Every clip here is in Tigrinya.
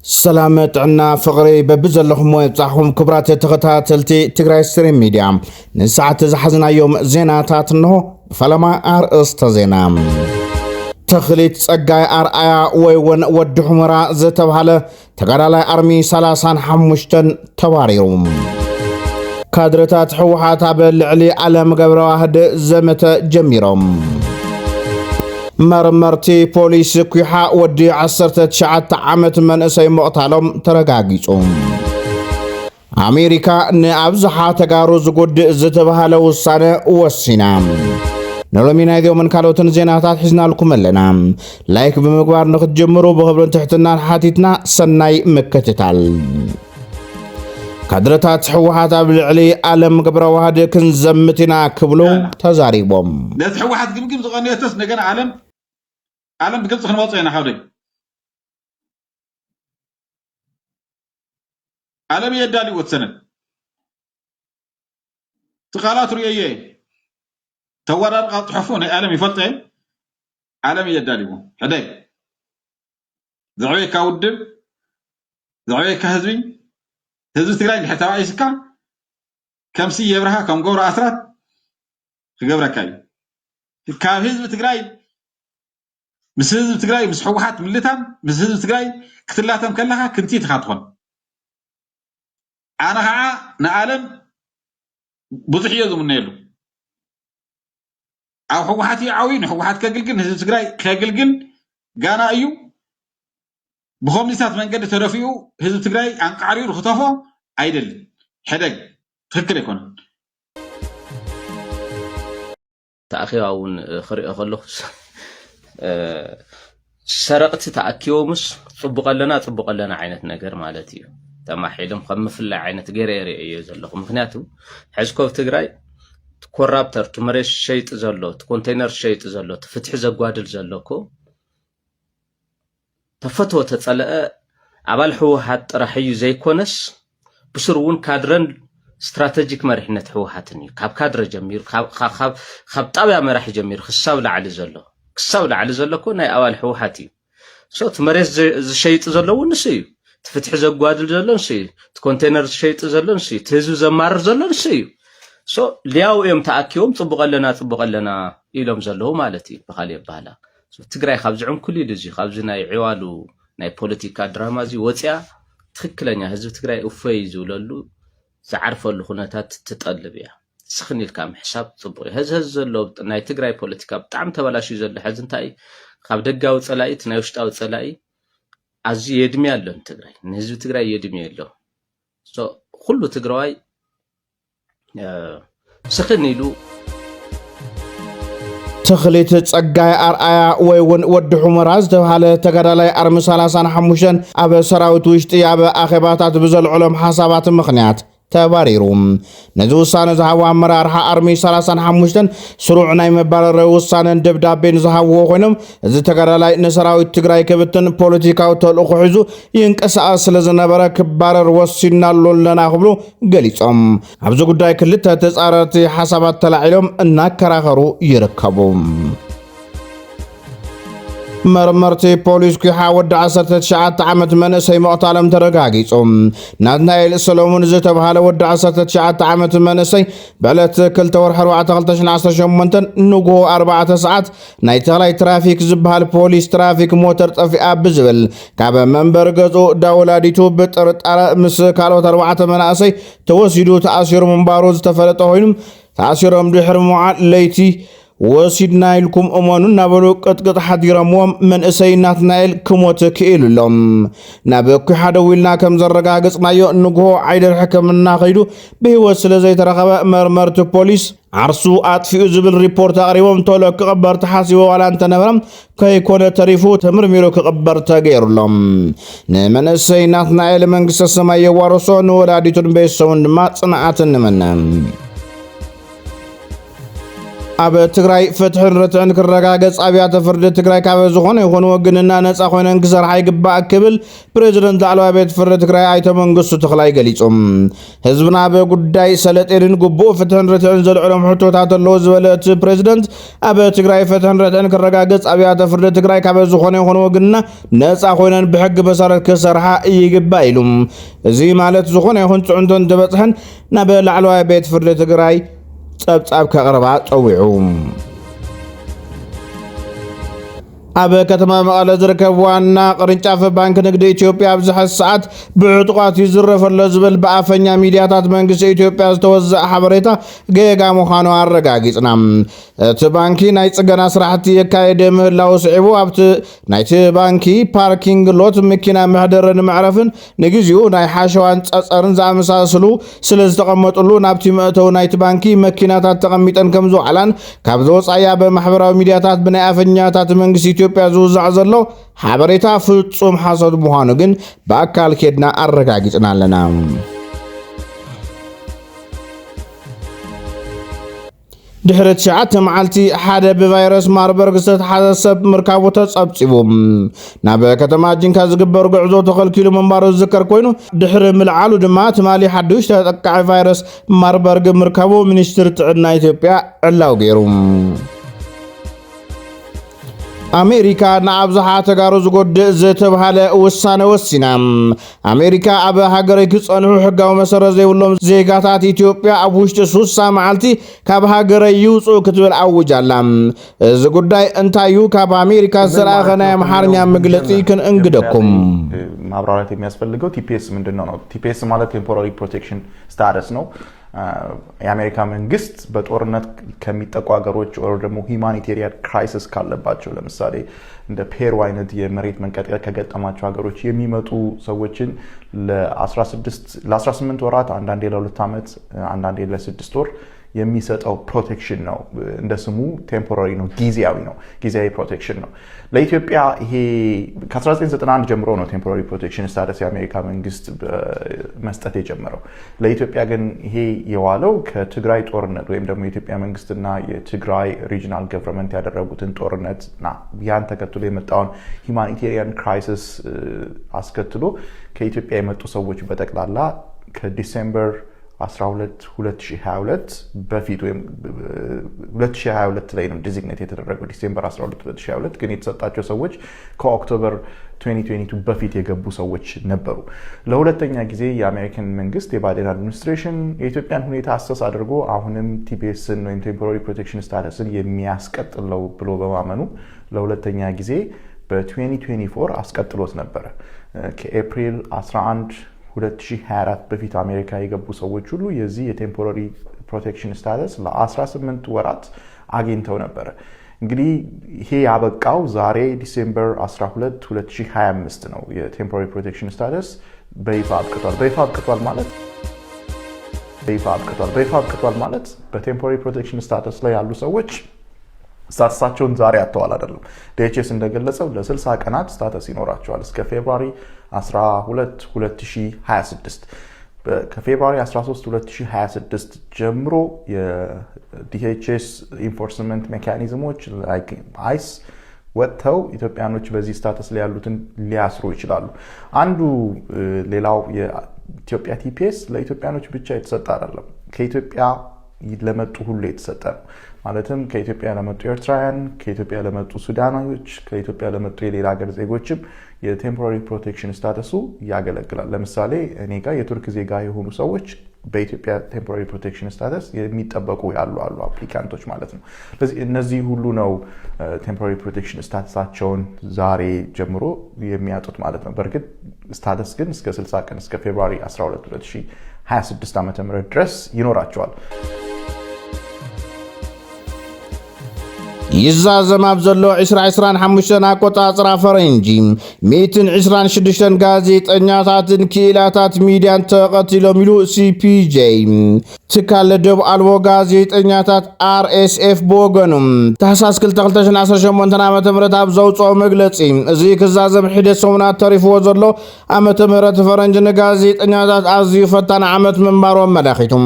سلامت عنا فقري ببزلهم ويبصحهم كبرات تغتاتلتي تግራይ ستريم ميديا نساعة زحزنا يوم زيناتات انه فلما ارقصت زينا تخليت صقاي ارآيا ويون ود حمرا زتبهاله تقرالاي ارمي 35 تباريروم كادرتات حوحات بالعلي على مقبر واحد زمت جميروم مرمرتي بوليس كيحا ودي 19 عامت منأسي مقتالهم ترقاقيصهم أمريكا نأبزحا تقارو زقود زتبهاله وصانه وصينا نرمينا ذيو من كالوتن زيناتات حزنا لكم لنا لايك بمقبار نخد جمرو بغبرن تحتنا حاتيتنا سناي مكتتال كادرتات حوحات بالعلي عالم قبر واحد كنزمتنا كبلو تزاريبهم لا تحوحات قمقم زغنيتس نغن عالم بقلت خنواطينا حولي عالم يدالي واتسند تقالات رؤية تورار قاطحفون عالم يفلطين عالم يدالي هداي ذعوي كودب ذعوي كهزبي هزب تقراي حتى رايسكا كم سي يبرها كم قورا أثرات خقبرا كاي كام هزب تقراي مس هزب تقراي مس حوحات ملتام مس هزب تقراي كتلاتام كلها كنتي تخاطفون أنا ها نعلم بضحية ذو منيلو أو حوحاتي عوين حوحات كقلقن هزب تقراي كقلقن قانا أيو بخمسات من قد ترفيو هزب تقراي عن قعريو الخطافة عيدل حدق تفكر يكون تأخيرون خريقة خلوخ سرقت تأكيومس طبق لنا عينة نجر مالتي تما حيلم خم في عينة جريري يزلهم مخناتو حزكوف تقراي كورابتر تمرش شيء تزلو كونتينر شيء تزلو تفتح زقوادل زلوكو تفتوى تتسألق عبال حوحات رحيو زي كونس بسرون كادرن استراتيجيك مرحنة حوحاتني كاب كادر جمير خاب طابع مرح جمير خساو لعلي زلو كوناي أوال حوحاتي سو تمرس شيء تزلو نسيو تفتح زقوادل زلو نسيو تكونتينر شيء تزلو نسيو تهزو زمار زلو نسيو سو لياو يوم تأكيوم طبق لنا إلهم زلو مالتي بخالي بحالا تقراي خابزعون كل يدزي خابزناي عوالو ناي بوليتيكا درامازي وطيا تخكلنيا هزب تقراي افايزو للو زعرفو لخوناتات تتقلب سخني الكام حساب صبري هز زلو ناي تقراي بوليتيكا بطعم تبلاشي زلو حز انتاي خاب دقاو صلايت ناي وشطاو صلاي ازي يدمي يالو تقراي هزب تقراي يدمي يالو سو كله تقراي سخني له تخليت صقاي ارآيا ويون ود حمرا زتبهاله تغدالاي ارم 35 اب سراوت وشتي اب اخباتات بزلعلم حسابات مخنيات تباريروم نزوسان زهوا مرارها ارمي 35 سروع ناي مبارر وسان دبدابين زهوا خوينم از تغدالاي نسراوت تግራይ كبتن بوليتيكاو تلخ حزو ينقسا سلازنبره كبارر وسينالولنا خبلو غليصم ابز ጉዳይ ክልተ ተጻራርቲ حسابات تلاعلم እናከራኸሩ ይርከቡም مرمرتي بوليس كي حاود 19 عامت منسي مقتالم ترقاقيصم نادنايل سلومون زتبهاله ود 19 عامت منسي بلت كل تورح 14 نقو 4 ساعات ناي تغلاي ترافيك زبهال بوليس ترافيك موتر طفئ بزبل كاب منبر قزو داولاديتو بطرطار مس كالوت 4 مناسي توسيدو تأثير منباروز تفلطوينم تأثيرهم دحر معاد ليتي وسيدنا لكم امانو نابلو قطقط حديرموم من اسينات نايل كموت كيللهم نابكو حدويلنا كم زرغاغصنايو نغو عيدر حكمنا خيدو بهوس لزي ترخبه مرمرت بوليس عرسو اطفيو زبل ريبورت اقريبهم تولو كقبر تحاسيو ولا انت نبرم كيكون تريفو تمرميرو كقبر تغيرلهم نمن اسينات نايل منغس السماي ورسو نولاديتون بيسون ما صنعاتن منن ኣብ ትግራይ ፍትሕን ርትዕን ክረጋገጽ ኣብያተ ፍርዲ ትግራይ ካብ ዝኾነ ይኹን ወግንና ነፃ ኮይነን ክሰርሓ ይግባእ ክብል ፕሬዝደንት ላዕለዋይ ቤት ፍርዲ ትግራይ ኣይተ መንግስቱ ተኽላይ ገሊጾም ህዝብና ብጉዳይ ሰለጤንን ግቡእ ፍትሕን ርትዕን ዘልዕሎም ሕቶታት ኣለዎ ዝበለ እቲ ፕሬዝደንት ኣብ ትግራይ ፍትሕን ርትዕን ክረጋገጽ ኣብያተ ፍርዲ ትግራይ ካብ ዝኾነ ይኹን ወግንና ነፃ ኮይነን ብሕጊ መሰረት ክሰርሓ ይግባእ ኢሉ እዚ ማለት ዝኾነ ይኹን ጽዕንቶን ዝበጽሐን ናብ ላዕለዋይ ቤት ፍርዲ ትግራይ ጸብጻብ ከቕርባ ጸዊዑ ኣብ ከተማ መቐለ ዝርከብ ዋና ቅርንጫፍ ባንክ ንግዲ ኢትዮጵያ ኣብዚ ሕዚ ሰዓት ብዕጡቃት ይዝረፈሎ ዝብል ብኣፈኛ ሚድያታት መንግስቲ ኢትዮጵያ ዝተወዘአ ሓበሬታ ገጋ ምዃኑ ኣረጋጊጽና እቲ ባንኪ ናይ ጽገና ስራሕቲ የካየደ ምህላው ስዒቡ ኣብቲ ናይቲ ባንኪ ፓርኪንግ ሎት መኪና ምሕደርን ምዕረፍን ንግዚኡ ናይ ሓሸዋን ጸጸርን ዝኣመሳሰሉ ስለ ዝተቐመጡሉ ናብቲ መእተው ናይቲ ባንኪ መኪናታት ተቐሚጠን ከም ዝውዕላን ካብ ዝወፃያ ብማሕበራዊ ሚድያታት ብናይ ኣፈኛታት መንግስቲ ኢትዮጵያ ዝውዛዕ ዘሎ ሓበሬታ ፍጹም ሓሰት ምዃኑ ግን ብኣካል ኬድና ኣረጋጊጽና ኣለና። ድሕሪ 9 መዓልቲ ሓደ ብቫይረስ ማርበርግ ዝተሓዘ ሰብ ምርካቡ ተጸብጺቡ ናብ ከተማ ጂንካ ዝግበር ጉዕዞ ተኸልኪሉ ምንባሩ ዝዝከር ኮይኑ ድሕሪ ምልዓሉ ድማ ትማሊ ሓዱሽ ተጠቃዒ ቫይረስ ማርበርግ ምርካቡ ሚኒስትሪ ጥዕና ኢትዮጵያ ዕላው ገይሩ። ኣሜሪካ ንኣብዝሓ ተጋሩ ዝጎድእ ዝተባሃለ ውሳነ ወሲና ኣሜሪካ ኣብ ሃገረይ ክጸንሑ ሕጋዊ መሰረት ዘይብሎም ዜጋታት ኢትዮጵያ ኣብ ውሽጢ 60 መዓልቲ ካብ ሃገረይ ይውፅኡ ክትብል ኣውጃላ። እዚ ጉዳይ እንታይ እዩ? ካብ አሜሪካ ዝተላኸ ናይ አምሓርኛ መግለጺ ክንእንግደኩም። ማብራራት የሚያስፈልገው ቲፒኤስ ምንድነው ነው? ቲፒኤስ ማለት ቴምፖራሪ ፕሮቴክሽን ስታተስ ነው። የአሜሪካ መንግስት በጦርነት ከሚጠቁ ሀገሮች ወር ደግሞ ሁማኒቴሪያን ክራይሲስ ካለባቸው ለምሳሌ እንደ ፔሩ አይነት የመሬት መንቀጥቀጥ ከገጠማቸው ሀገሮች የሚመጡ ሰዎችን ለ18 ወራት አንዳንዴ ለ2 ዓመት አንዳንዴ ለ6 ወር የሚሰጠው ፕሮቴክሽን ነው። እንደ ስሙ ቴምፖራሪ ነው፣ ጊዜያዊ ነው፣ ጊዜያዊ ፕሮቴክሽን ነው። ለኢትዮጵያ ይሄ ከ1991 ጀምሮ ነው ቴምፖራሪ ፕሮቴክሽን ስታተስ የአሜሪካ መንግስት መስጠት የጀመረው። ለኢትዮጵያ ግን ይሄ የዋለው ከትግራይ ጦርነት ወይም ደግሞ የኢትዮጵያ መንግስትና የትግራይ ሪጂናል ገቨርንመንት ያደረጉትን ጦርነትና ያን ተከትሎ የመጣውን ሁማኒቴሪያን ክራይሲስ አስከትሎ ከኢትዮጵያ የመጡ ሰዎች በጠቅላላ ከዲሴምበር 12 2022 በፊት ወይም 2022 ላይ ነው ዲዚግኔት የተደረገው ዲሴምበር 12 2022 ግን የተሰጣቸው ሰዎች ከኦክቶበር 2022 በፊት የገቡ ሰዎች ነበሩ። ለሁለተኛ ጊዜ የአሜሪካን መንግስት የባይደን አድሚኒስትሬሽን የኢትዮጵያን ሁኔታ አሰስ አድርጎ አሁንም ቲፒኤስን ወይም ቴምፖራሪ ፕሮቴክሽን ስታተስን የሚያስቀጥለው ብሎ በማመኑ ለሁለተኛ ጊዜ በ2024 አስቀጥሎት ነበር። ከኤፕሪል 11 2024 በፊት አሜሪካ የገቡ ሰዎች ሁሉ የዚህ የቴምፖራሪ ፕሮቴክሽን ስታተስ ለ18 ወራት አግኝተው ነበር። እንግዲህ ይሄ ያበቃው ዛሬ ዲሴምበር 12 2025 ነው። የቴምፖራሪ ፕሮቴክሽን ስታተስ በይፋ አብቅቷል። በይፋ አብቅቷል ማለት በቴምፖራሪ ፕሮቴክሽን ስታተስ ላይ ያሉ ሰዎች ስታተሳቸውን ዛሬ አጥተዋል አይደለም። ዲኤችኤስ እንደገለጸው ለ60 ቀናት ስታተስ ይኖራቸዋል እስከ ፌብሩዋሪ 12 2026። ከፌብሩዋሪ 13 2026 ጀምሮ የዲኤችኤስ ኢንፎርስመንት ሜካኒዝሞች ላይክ አይስ ወጥተው ኢትዮጵያኖች በዚህ ስታተስ ላይ ያሉትን ሊያስሩ ይችላሉ። አንዱ ሌላው የኢትዮጵያ ቲፒኤስ ለኢትዮጵያኖች ብቻ የተሰጠ አይደለም፣ ከኢትዮጵያ ለመጡ ሁሉ የተሰጠ ነው። ማለትም ከኢትዮጵያ ለመጡ ኤርትራውያን፣ ከኢትዮጵያ ለመጡ ሱዳናዊዎች፣ ከኢትዮጵያ ለመጡ የሌላ ሀገር ዜጎችም የቴምፖራሪ ፕሮቴክሽን ስታተሱ ያገለግላል። ለምሳሌ እኔ ጋር የቱርክ ዜጋ የሆኑ ሰዎች በኢትዮጵያ ቴምፖራሪ ፕሮቴክሽን ስታተስ የሚጠበቁ ያሉ አፕሊካንቶች ማለት ነው። ስለዚህ እነዚህ ሁሉ ነው ቴምፖራሪ ፕሮቴክሽን ስታተሳቸውን ዛሬ ጀምሮ የሚያጡት ማለት ነው። በእርግጥ ስታተስ ግን እስከ 60 ቀን እስከ ፌብሩዋሪ 12 2026 ዓ.ም ድረስ ይኖራቸዋል። ይዛዘም ኣብ ዘሎ 2025 ኣቆጻጽራ ፈረንጂ 126 ጋዜጠኛታትን ክኢላታት ሚድያን ተቐቲሎም ኢሉ ሲፒጄ ትካል ደብ አልቦ ጋዜጠኛታት RSF በወገኑም ታህሳስ 2018 ዓመተ ምህረት ኣብ ዘውፅኦ መግለጺ እዚ ክዛዘብ ሒደት ሰሙናት ተሪፍዎ ዘሎ ዓመተ ምህረት ፈረንጅ ንጋዜጠኛታት ኣዝዩ ፈታን ዓመት ምንባሮም መላኺቱም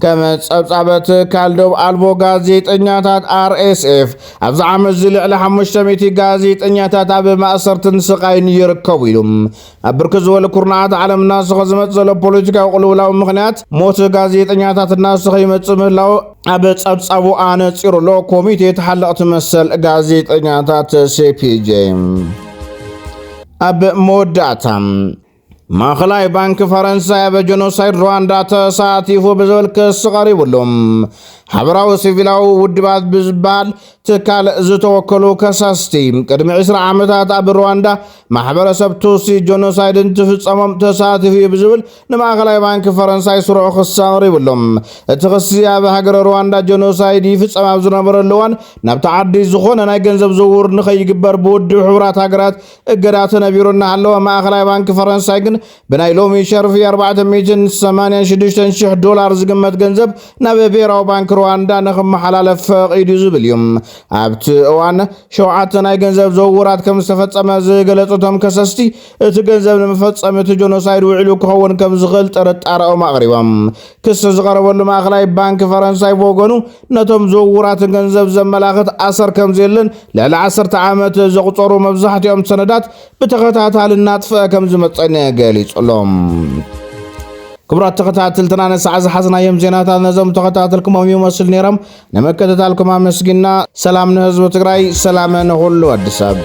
ከም ጸብጻበት ትካል ደብ አልቦ ጋዜጠኛታት RSF ኣብዚ ዓመት ዝልዕሊ 500 ጋዜጠኛታት ኣብ ማእሰርትን ስቃይን ይርከቡ ኢሎም ኣብ ብርክት ዝበለ ኩርናዓት ዓለምና ዝኸዝመት ዘሎ ፖለቲካዊ ቅልውላዊ ምኽንያት ሞት ጋዜጠኛታት ናስኸ ይመጽእ ምህላው ኣብ ጸብጻቡ ኣነጺሩሎ ኮሚቴ ተሓለቕቲ መሰል ጋዜጠኛታት CPJ ኣብ መወዳእታ ማእኸላይ ባንኪ ፈረንሳይ ኣብ ጀኖሳይድ ሩዋንዳ ተሳቲፉ ብዝብል ክስ ቀሪቡሎም ሓበራዊ ሲቪላዊ ውድባት ብዝባል ትካል ዝተወከሉ ከሳስቲ ቅድሚ 20 ዓመታት ኣብ ሩዋንዳ ማሕበረሰብ ቱሲ ጀኖሳይድ እንትፍጸሞም ተሳቲፉ ብዝብል ንማእኸላይ ባንኪ ፈረንሳይ ስሩዕ ክስ ቀሪቡሎም እቲ ክስ ኣብ ሃገር ሩዋንዳ ጀኖሳይድ ይፍጸም ኣብ ዝነበረሉ እዋን ናብቲ ዓዲ ዝኾነ ናይ ገንዘብ ዝውውር ንኸይግበር ብውድብ ሕቡራት ሃገራት እገዳ ተነቢሩ እናሃለወ ማእኸላይ ባንኪ ፈረንሳይ ግን ብናይ ሎሚ ሸርፊ $486,000 ዝግመት ገንዘብ ናብ ብሔራዊ ባንኪ ሩዋንዳ ንኽመሓላለፍ ፈቒዱ ዝብል እዩ ኣብቲ እዋን 7 ናይ ገንዘብ ዝውውራት ከም ዝተፈጸመ ዝገለጹቶም ከሰስቲ እቲ ገንዘብ ንምፈጸም እቲ ጀኖሳይድ ውዕሉ ክኸውን ከም ዝኽእል ጥርጣረኦም ኣቕሪቦም ክስ ዝቐረበሉ ማእኸላይ ባንኪ ፈረንሳይ ብወገኑ ነቶም ዝውውራት ገንዘብ ዘመላኽት ኣሰር ከም ዘየለን ልዕሊ 10 ዓመት ዘቑፀሩ መብዛሕትኦም ሰነዳት ብተኸታታሊ እናጥፍአ ከም ዝመጸነ ገሊጹሎም ክቡራት ተኸታተልትና ነሳዕ ዝሓዝናዮም ዜናታት ነዞም ተኸታተልኩሞም ይመስል ነይሮም ንመከታተልኩም ኣመስጊና ሰላም ንህዝቢ ትግራይ ሰላም ንኹሉ ወዲ ሰብ